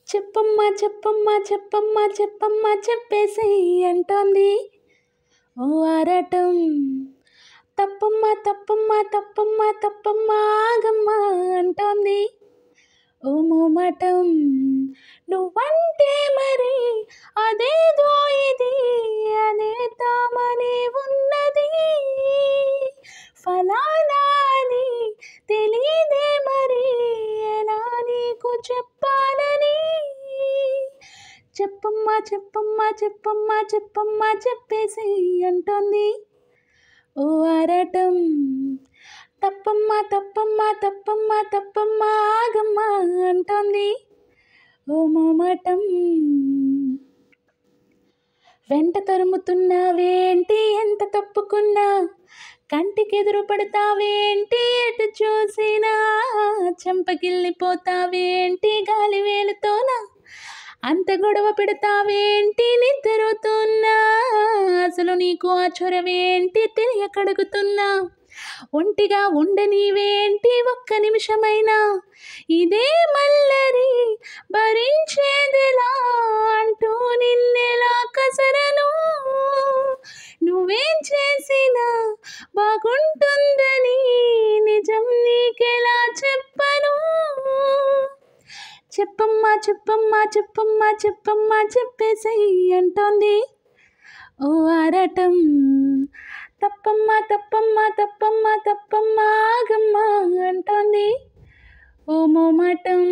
చెప్పమ్మా చెప్పమ్మా చెప్పమ్మా చెప్పమ్మా చెప్పేసేయ్ అంటోంది ఓ ఆరాటం. తప్పమ్మా తప్పమ్మా తప్పమ్మా తప్పమ్మా ఆగమ్మా అంటోంది ఓ మోమాటం. నువ్వంటే మరి అదేదో ఇది అనేద్దామని ఉన్నది, ఫలానా అని తెలీదే మరి ఎలా నీకు చెప్పాలని. చెప్పమ్మా చెప్పమ్మా చెప్పమ్మా చెప్పమ్మా చెప్పేసేయ్ అంటోంది ఓ ఆరాటం. తప్పమ్మా తప్పమ్మా తప్పమ్మా తప్పమ్మా ఆగమ్మా అంటోంది ఓ మోమాటం. వెంట తరుముతున్నావేంటి ఎంత తప్పుకున్నా, కంటికెదురు పడతావేంటి ఎటు చూసినా, చెంపగిల్లిపోతావేంటి గాలి వేలుతోనా, అంత గొడవ పెడతావేంటి నిద్రతున్నా, అసలు నీకు ఆ చొరవేంటి తెలియకడుగుతున్నా, ఒంటిగా ఉండనీవేంటి ఒక్క నిమిషమైనా, ఇదే మల్లరి భరించేదెలా అంటూ నిన్నెలా కసరను, నువ్వేం చేసినా బాగుంటుందని నిజం నీకెలా చెప్పను. చెప్పమ్మా చెప్పమ్మా చెప్పమ్మా చెప్పమ్మా చెప్పేసేయ్ అంటోంది ఓ ఆరాటం. తప్పమ్మా తప్పమ్మా తప్పమ్మా తప్పమ్మా ఆగమ్మా అంటోంది ఓ మోమాటం.